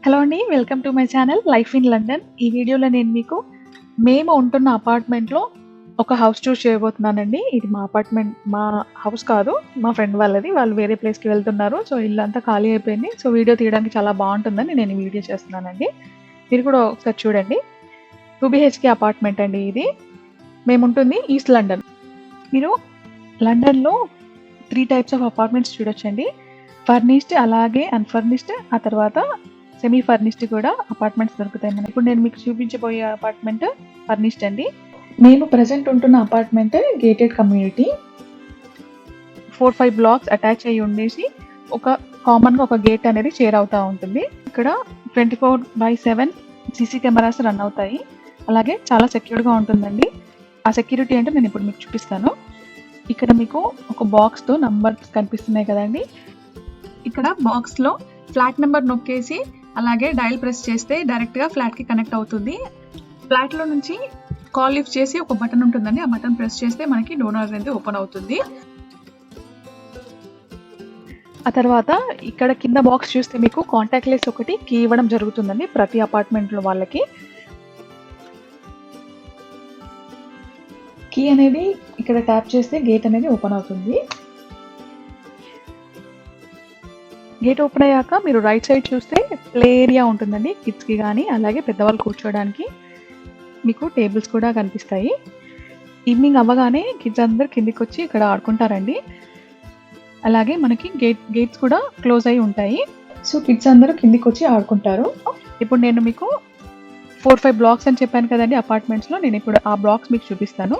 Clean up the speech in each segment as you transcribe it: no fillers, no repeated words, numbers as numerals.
Hello అండి. Welcome to my channel life in London. ఈ వీడియోలో నేను మీకు మేము ఉంటున్న అపార్ట్మెంట్‌లో ఒక హౌస్ టూర్ చేయబోతున్నానండి. ఇది మా హౌస్ కాదు. మా ఫ్రెండ్ వాళ్ళది. వాళ్ళు వేరే ప్లేస్‌కి వెళ్తున్నారు. సో, ఇల్లంతా ఖాళీ అయిపోయింది. సో, వీడియో తీయడానికి చాలా బావుంటుందని నేను ఈ వీడియో చేస్తున్నానండి. మీరు కూడా ఒకసారి చూడండి. 2 బీహెచ్‌కే అపార్ట్మెంట్ అండి ఇది. మేముంటుంది ఈస్ట్ లండన్. మీరు లండన్‌లో 3 టైప్స్ ఆఫ్ అపార్ట్మెంట్స్ చూడొచ్చండి. ఫర్నిష్డ్, అలాగే అన్‌ఫర్నిష్డ్, ఆ తర్వాత సెమీ ఫర్నిష్డ్ కూడా అపార్ట్మెంట్స్ దొరుకుతాయి మనకి. ఇప్పుడు నేను మీకు చూపించబోయే అపార్ట్మెంట్ ఫర్నిష్డ్ అండి. మేము ప్రెజెంట్ ఉంటున్న apartment gated community. 4-5 blocks attach అయ్యి ఉండేసి కామన్గా ఒక గేట్ అనేది షేర్ అవుతూ ఉంటుంది. ఇక్కడ 24/7 సీసీ కెమెరాస్ రన్ అవుతాయి. అలాగే చాలా సెక్యూర్గా ఉంటుందండి. ఆ సెక్యూరిటీ అంటే నేను ఇప్పుడు మీకు చూపిస్తాను. ఇక్కడ మీకు ఒక బాక్స్తో నంబర్స్ కనిపిస్తున్నాయి కదండి. ఇక్కడ బాక్స్లో ఫ్లాట్ నెంబర్ నొక్కేసి అలాగే డయల్ ప్రెస్ చేస్తే డైరెక్ట్గా ఫ్లాట్కి కనెక్ట్ అవుతుంది. ఫ్లాట్లో నుంచి కాల్ లిఫ్ట్ చేసి ఒక బటన్ ఉంటుందండి. ఆ బటన్ ప్రెస్ చేస్తే మనకి డోర్ అనేది ఓపెన్ అవుతుంది. ఆ తర్వాత ఇక్కడ కింద బాక్స్ చూస్తే మీకు కాంటాక్ట్ లెస్ ఒకటి కీ ఇవ్వడం జరుగుతుందండి ప్రతి అపార్ట్మెంట్లో వాళ్ళకి. కీ అనేది ఇక్కడ ట్యాప్ చేస్తే గేట్ అనేది ఓపెన్ అవుతుంది. గేట్ ఓపెన్ అయ్యాక మీరు రైట్ సైడ్ చూస్తే ప్లే ఏరియా ఉంటుందండి కిడ్స్కి కానీ, అలాగే పెద్దవాళ్ళు కూర్చోడానికి మీకు టేబుల్స్ కూడా కనిపిస్తాయి. ఈవినింగ్ అవ్వగానే కిడ్స్ అందరు కిందికి వచ్చి ఇక్కడ ఆడుకుంటారండి. అలాగే మనకి గేట్స్ కూడా క్లోజ్ అయి ఉంటాయి. సో కిడ్స్ అందరూ కిందికి వచ్చి ఆడుకుంటారు. ఇప్పుడు నేను మీకు 4-5 బ్లాక్స్ అని చెప్పాను కదండి అపార్ట్మెంట్స్లో. నేను ఇప్పుడు ఆ బ్లాక్స్ మీకు చూపిస్తాను.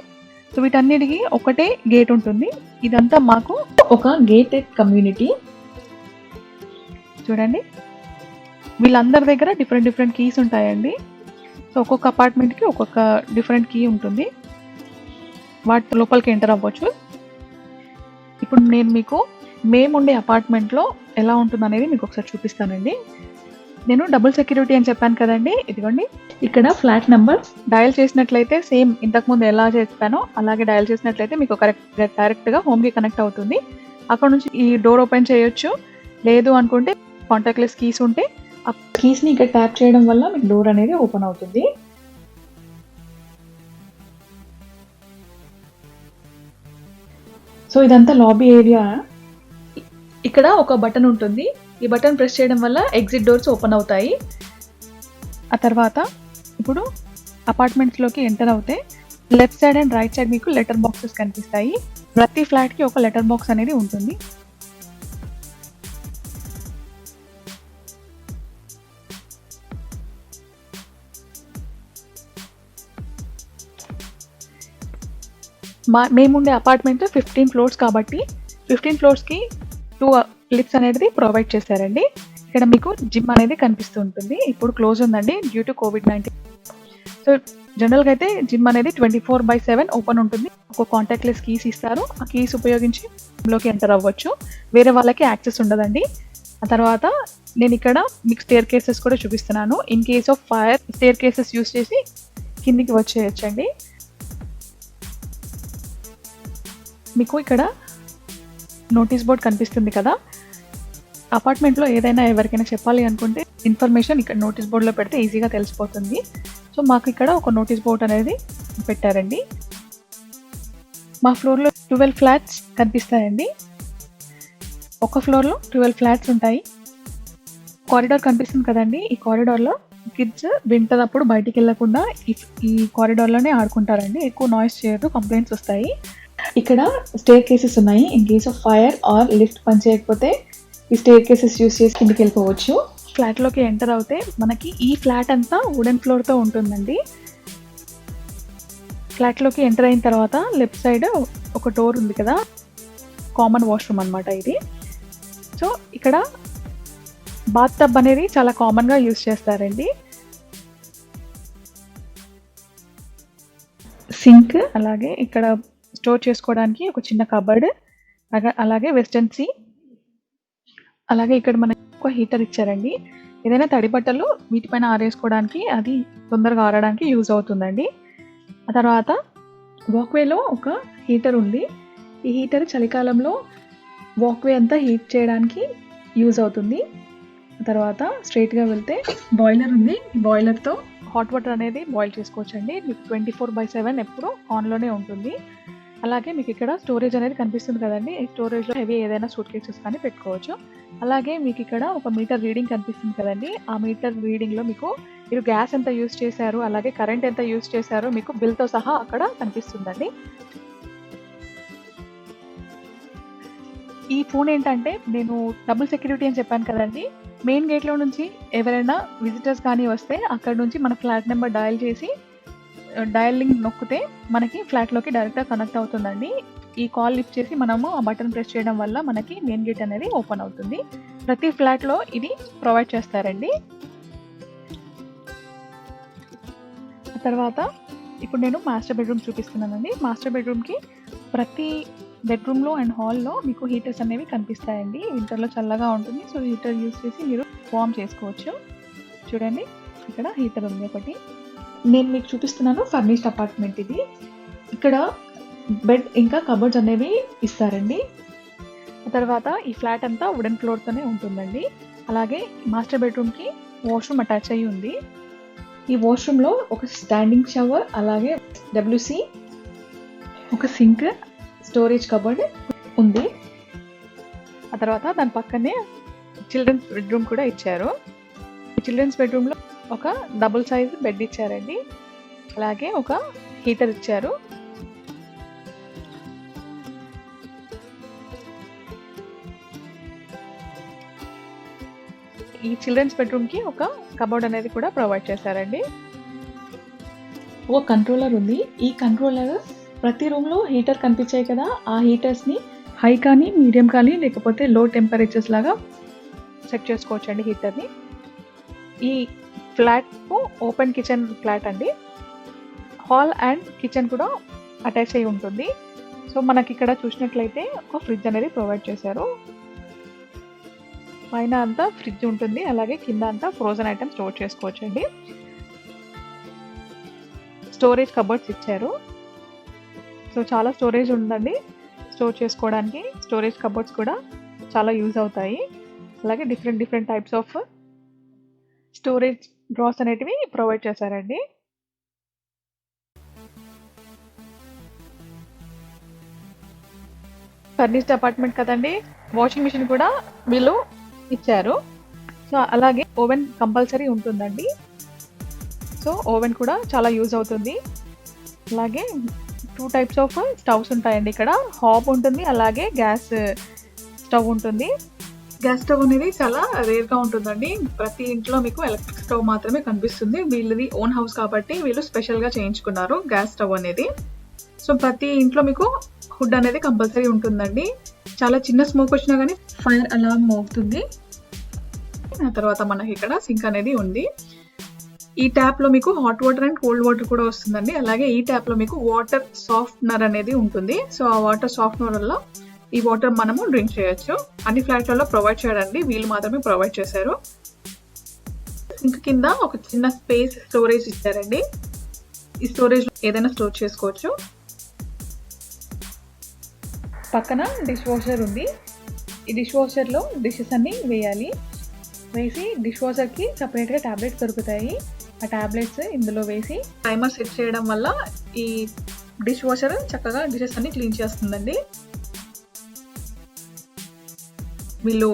సో వీటన్నిటికీ ఒకటే గేట్ ఉంటుంది. ఇదంతా మాకు ఒక గేటెడ్ కమ్యూనిటీ. చూడండి, వీళ్ళందరి దగ్గర డిఫరెంట్ కీస్ ఉంటాయండి. సో ఒక్కొక్క అపార్ట్మెంట్కి ఒక్కొక్క డిఫరెంట్ కీ ఉంటుంది. వాటి లోపలికి ఎంటర్ అవ్వచ్చు. ఇప్పుడు నేను మీకు మేముండే అపార్ట్మెంట్లో ఎలా ఉంటుంది అనేది మీకు ఒకసారి చూపిస్తానండి. నేను డబుల్ సెక్యూరిటీ అని చెప్పాను కదండి. ఇదిగోండి, ఇక్కడ ఫ్లాట్ నెంబర్ డయల్ చేసినట్లయితే సేమ్ ఇంతకుముందు ఎలా చెప్పానో అలాగే డయల్ చేసినట్లయితే మీకు డైరెక్ట్గా హోమ్కి కనెక్ట్ అవుతుంది. అక్కడ నుంచి ఈ డోర్ ఓపెన్ చేయొచ్చు. లేదు అనుకుంటే కాంటాక్ట్ లెస్ కీస్ ఉంటే ఆ కీస్ని ఇక్కడ ట్యాప్ చేయడం వల్ల మీకు డోర్ అనేది ఓపెన్ అవుతుంది. సో ఇదంతా లాబీ ఏరియా. ఇక్కడ ఒక బటన్ ఉంటుంది. ఈ బటన్ ప్రెస్ చేయడం వల్ల ఎగ్జిట్ డోర్స్ ఓపెన్ అవుతాయి. ఆ తర్వాత ఇప్పుడు అపార్ట్మెంట్స్లోకి ఎంటర్ అవుతే left side and right side మీకు లెటర్ బాక్సెస్ కనిపిస్తాయి. ప్రతి ఫ్లాట్కి ఒక లెటర్ బాక్స్ అనేది ఉంటుంది. మేముండే అపార్ట్మెంట్ 15 ఫ్లోర్స్ కాబట్టి 15 ఫ్లోర్స్కి 2 లిఫ్ట్స్ అనేది ప్రొవైడ్ చేశారండి. ఇక్కడ మీకు జిమ్ అనేది కనిపిస్తూ ఉంటుంది. ఇప్పుడు క్లోజ్ ఉందండి డ్యూ టు COVID-19. సో జనరల్గా అయితే జిమ్ అనేది 24/7 ఓపెన్ ఉంటుంది. ఒక కాంటాక్ట్ లెస్ కీస్ ఇస్తారు. ఆ కీస్ ఉపయోగించి జిమ్లోకి ఎంటర్ అవ్వచ్చు. వేరే వాళ్ళకి యాక్సెస్ ఉండదండి. ఆ తర్వాత నేను ఇక్కడ మీకు స్టేర్ కేసెస్ కూడా చూపిస్తున్నాను. In case of fire staircases use చేసి కిందికి వచ్చేయచ్చండి. మీకు ఇక్కడ నోటీస్ బోర్డ్ కనిపిస్తుంది కదా. అపార్ట్మెంట్లో ఏదైనా ఎవరికైనా చెప్పాలి అనుకుంటే ఇన్ఫర్మేషన్ ఇక్కడ నోటీస్ బోర్డులో పెడితే ఈజీగా తెలిసిపోతుంది. సో మాకు ఇక్కడ ఒక నోటీస్ బోర్డ్ అనేది పెట్టారండి. మా ఫ్లోర్లో 12 ఫ్లాట్స్ కనిపిస్తాయండి. ఒక ఫ్లోర్లో 12 ఫ్లాట్స్ ఉంటాయి. కారిడార్ కనిపిస్తుంది కదండి. ఈ కారిడార్లో కిడ్స్ వింటర్ అప్పుడు బయటికి వెళ్ళకుండా ఈ కారిడార్లోనే ఆడుకుంటారండి. ఎక్కువ నాయిస్ చేయదు, కంప్లైంట్స్ వస్తాయి. ఇక్కడ స్టేర్ కేసెస్ ఉన్నాయి. In case of fire or lift పనిచేయకపోతే ఈ స్టేర్ కేసెస్ యూస్ చేసి కిందికి వెళ్ళిపోవచ్చు. ఫ్లాట్లోకి ఎంటర్ అవుతే మనకి ఈ ఫ్లాట్ అంతా వుడెన్ ఫ్లోర్తో ఉంటుందండి. ఫ్లాట్లోకి ఎంటర్ అయిన తర్వాత లెఫ్ట్ సైడ్ ఒక డోర్ ఉంది కదా, కామన్ వాష్రూమ్ అనమాట ఇది. సో ఇక్కడ బాత్ టబ్ అనేది చాలా కామన్గా యూస్ చేస్తారండి. సింక్, అలాగే ఇక్కడ స్టోర్ చేసుకోవడానికి ఒక చిన్న కబర్డ్, అలాగే వెస్టర్న్ సీ, అలాగే ఇక్కడ మనకి ఒక హీటర్ ఇచ్చారండి. ఏదైనా తడి బట్టలు వీటిపైన ఆరేసుకోవడానికి, అది తొందరగా ఆరడానికి యూజ్ అవుతుందండి. ఆ తర్వాత వాక్వేలో ఒక హీటర్ ఉంది. ఈ హీటర్ చలికాలంలో వాక్వే అంతా హీట్ చేయడానికి యూజ్ అవుతుంది. తర్వాత స్ట్రైట్గా వెళ్తే బాయిలర్ ఉంది. ఈ బాయిలర్తో హాట్ వాటర్ అనేది బాయిల్ చేసుకోవచ్చండి. మీకు 24/7 ఎప్పుడు ఆన్లోనే ఉంటుంది. అలాగే మీకు ఇక్కడ స్టోరేజ్ అనేది కనిపిస్తుంది కదండి. ఈ స్టోరేజ్లో హెవీ ఏదైనా సూట్ కేసెస్ కానీ పెట్టుకోవచ్చు. అలాగే మీకు ఇక్కడ ఒక మీటర్ రీడింగ్ కనిపిస్తుంది కదండి. ఆ మీటర్ రీడింగ్లో మీకు మీరు గ్యాస్ ఎంత యూజ్ చేశారు, అలాగే కరెంట్ ఎంత యూజ్ చేశారో మీకు బిల్తో సహా అక్కడ కనిపిస్తుందండి. ఈ ఫోన్ ఏంటంటే నేను డబుల్ సెక్యూరిటీ అని చెప్పాను కదండి. మెయిన్ గేట్లో నుంచి ఎవరైనా విజిటర్స్ కానీ వస్తే అక్కడ నుంచి మన ఫ్లాట్ నెంబర్ డయల్ చేసి డయలింగ్ నొక్కితే మనకి ఫ్లాట్లోకి డైరెక్ట్గా కనెక్ట్ అవుతుందండి. ఈ కాల్ లిఫ్ట్ చేసి మనము ఆ బటన్ ప్రెస్ చేయడం వల్ల మనకి మెయిన్ గేట్ అనేది ఓపెన్ అవుతుంది. ప్రతి ఫ్లాట్లో ఇది ప్రొవైడ్ చేస్తారండి. తర్వాత ఇప్పుడు నేను మాస్టర్ బెడ్రూమ్ చూపిస్తున్నానండి. మాస్టర్ బెడ్రూమ్కి ప్రతి బెడ్రూమ్లో అండ్ హాల్లో మీకు హీటర్స్ అనేవి కనిపిస్తాయండి. వింటర్లో చల్లగా ఉంటుంది, సో హీటర్ యూస్ చేసి మీరు వార్మ్ చేసుకోవచ్చు. చూడండి ఇక్కడ హీటర్ ఉంది ఒకటి. నేను మీకు చూపిస్తున్నాను ఫర్నిష్డ్ అపార్ట్మెంట్ ఇది. ఇక్కడ బెడ్ ఇంకా కబోర్డ్స్ అనేవి ఇస్తారండి. తర్వాత ఈ ఫ్లాట్ అంతా వుడెన్ ఫ్లోర్తోనే ఉంటుందండి. అలాగే మాస్టర్ బెడ్రూమ్కి వాష్రూమ్ అటాచ్ అయ్యి ఉంది. ఈ వాష్రూమ్లో ఒక స్టాండింగ్ షవర్, అలాగే WC, ఒక సింక్, స్టోరేజ్ కబోర్డ్ ఉంది. ఆ తర్వాత దాని పక్కనే చిల్డ్రన్స్ బెడ్రూమ్ కూడా ఇచ్చారు. ఈ చిల్డ్రన్స్ బెడ్రూమ్లో ఒక డబుల్ సైజ్ బెడ్ ఇచ్చారండి. అలాగే ఒక హీటర్ ఇచ్చారు. ఈ చిల్డ్రన్స్ బెడ్రూమ్కి ఒక కబోర్డ్ అనేది కూడా ప్రొవైడ్ చేశారండి. ఒక కంట్రోలర్ ఉంది. ఈ కంట్రోలర్ ప్రతి రూమ్లో హీటర్ కనిపించాయి కదా, ఆ హీటర్స్ని హై కానీ, మీడియం కానీ, లేకపోతే లో టెంపరేచర్స్ లాగా సెట్ చేసుకోవచ్చు అండి హీటర్ని. ఈ ఫ్లాట్ ఓపెన్ కిచెన్ ఫ్లాట్ అండి. హాల్ అండ్ కిచెన్ కూడా అటాచ్ అయి ఉంటుంది. సో మనకి ఇక్కడ చూసినట్లయితే ఒక ఫ్రిడ్జ్ అనేది ప్రొవైడ్ చేశారు. పైన అంతా ఫ్రిడ్జ్ ఉంటుంది, అలాగే కింద అంతా ఫ్రోజన్ ఐటమ్స్ స్టోర్ చేసుకోవచ్చు అండి. స్టోరేజ్ కబోర్డ్స్ ఇచ్చారు. సో చాలా స్టోరేజ్ ఉందండి స్టోర్ చేసుకోవడానికి. స్టోరేజ్ కబోర్డ్స్ కూడా చాలా యూజ్ అవుతాయి. అలాగే different types of storage drawers అనేటివి ప్రొవైడ్ చేశారండి. ఫర్నిష్డ్ అపార్ట్మెంట్ కదండి, వాషింగ్ మిషన్ కూడా వీళ్ళు ఇచ్చారు. సో అలాగే ఓవెన్ కంపల్సరీ ఉంటుందండి. సో ఓవెన్ కూడా చాలా యూజ్ అవుతుంది. అలాగే 2 టైప్స్ ఆఫ్ స్టవ్స్ ఉంటాయండి. ఇక్కడ హాబ్ ఉంటుంది, అలాగే గ్యాస్ స్టవ్ ఉంటుంది. గ్యాస్ స్టవ్ అనేది చాలా రేర్గా ఉంటుందండి. ప్రతి ఇంట్లో మీకు ఎలక్ట్రిక్ స్టవ్ మాత్రమే కనిపిస్తుంది. వీళ్ళది ఓన్ హౌస్ కాబట్టి వీళ్ళు స్పెషల్గా చేయించుకున్నారు గ్యాస్ స్టవ్ అనేది. సో ప్రతి ఇంట్లో మీకు హుడ్ అనేది కంపల్సరీ ఉంటుందండి. చాలా చిన్న స్మోక్ వచ్చినా కానీ ఫైర్ అలారం మోగుతుంది. ఆ తర్వాత మనకి ఇక్కడ సింక్ అనేది ఉంది. ఈ ట్యాప్లో మీకు hot water and cold water కూడా వస్తుందండి. అలాగే ఈ ట్యాప్లో మీకు వాటర్ సాఫ్ట్నర్ అనేది ఉంటుంది. సో ఆ వాటర్ సాఫ్ట్నర్ వల్ల ఈ వాటర్ మనము డ్రింక్ చేయొచ్చు. అన్ని ఫ్లాట్లలో ప్రొవైడ్ చేయడండి, వీళ్ళు మాత్రమే ప్రొవైడ్ చేశారు. సింక్ కింద ఒక చిన్న స్పేస్ స్టోరేజ్ ఇచ్చారండి. ఈ స్టోరేజ్ ఏదైనా స్టోర్ చేసుకోవచ్చు. పక్కన డిష్ వాషర్ ఉంది. ఈ డిష్ వాషర్లో డిషెస్ అన్ని వేయాలి. వేసి డిష్ వాషర్కి సపరేట్గా ట్యాబ్లెట్స్ దొరుకుతాయి. ఆ ట్యాబ్లెట్స్ ఇందులో వేసి టైమర్ సెట్ చేయడం వల్ల ఈ డిష్ వాషర్ చక్కగా డిషెస్ అన్ని క్లీన్ చేస్తుందండి. వీళ్ళు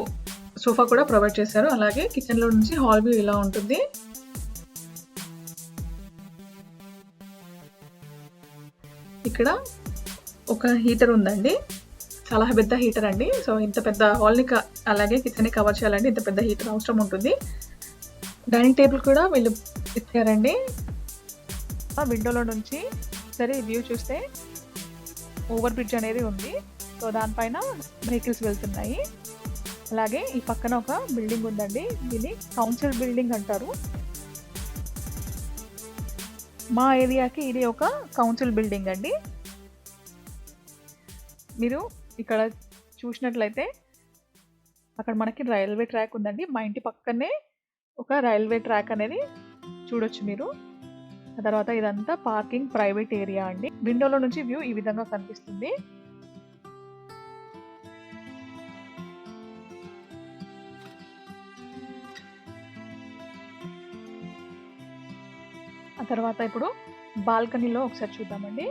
సోఫా కూడా ప్రొవైడ్ చేశారు. అలాగే కిచెన్లో నుంచి హాల్ వ్యూ ఇలా ఉంటుంది. ఇక్కడ ఒక హీటర్ ఉందండి, చాలా పెద్ద హీటర్ అండి. సో ఇంత పెద్ద హాల్ని అలాగే కిచెన్ని కవర్ చేయాలంటే ఇంత పెద్ద హీటర్ అవసరం ఉంటుంది. డైనింగ్ టేబుల్ కూడా వీళ్ళు ఇచ్చారండి. ఆ విండోలో నుంచి సరే వ్యూ చూస్తే ఓవర్ బ్రిడ్జ్ అనేది ఉంది. సో దానిపైన వెహికల్స్ వెళ్తున్నాయి. అలాగే ఈ పక్కన ఒక బిల్డింగ్ ఉందండి. దీన్ని కౌన్సిల్ బిల్డింగ్ అంటారు. మా ఏరియాకి ఇది ఒక కౌన్సిల్ బిల్డింగ్ అండి. మీరు ఇక్కడ చూసినట్లయితే అక్కడ మనకి రైల్వే ట్రాక్ ఉందండి. మా ఇంటి పక్కనే ఒక రైల్వే ట్రాక్ అనేది చూడొచ్చు మీరు. ఆ తర్వాత ఇదంతా పార్కింగ్ ప్రైవేట్ ఏరియా అండి. విండోలో నుంచి వ్యూ ఈ విధంగా కనిపిస్తుంది. ఆ తర్వాత ఇప్పుడు బాల్కనీలో ఒకసారి చూద్దామండి.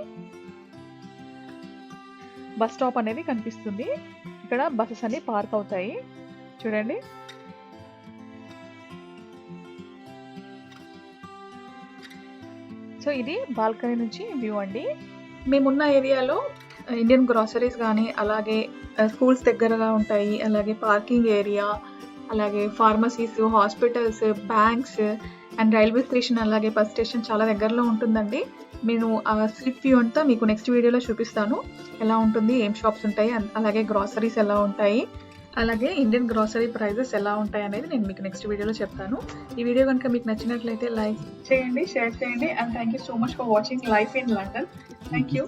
బస్ స్టాప్ అనేది కనిపిస్తుంది. ఇక్కడ బస్సెస్ అన్ని పార్క్ అవుతాయి చూడండి. సో ఇది బాల్కనీ నుంచి వ్యూ అండి. మేమున్న ఏరియాలో ఇండియన్ గ్రాసరీస్ కానీ, అలాగే స్కూల్స్ దగ్గరగా ఉంటాయి, అలాగే పార్కింగ్ ఏరియా, అలాగే pharmacies, hospitals, banks and railway station, అలాగే బస్ స్టేషన్ చాలా దగ్గరలో ఉంటుందండి. నేను ఆ స్ట్రీట్ వ్యూ అంతా మీకు నెక్స్ట్ వీడియోలో చూపిస్తాను. ఎలా ఉంటుంది, ఏం షాప్స్ ఉంటాయి, అలాగే గ్రాసరీస్ ఎలా ఉంటాయి, అలాగే ఇండియన్ గ్రాసరీ ప్రైజెస్ ఎలా ఉంటాయి అనేది నేను మీకు నెక్స్ట్ వీడియోలో చెప్తాను. ఈ వీడియో కనుక మీకు నచ్చినట్లయితే లైక్ చేయండి, షేర్ చేయండి, and thank you so much for watching life in London. Thank you.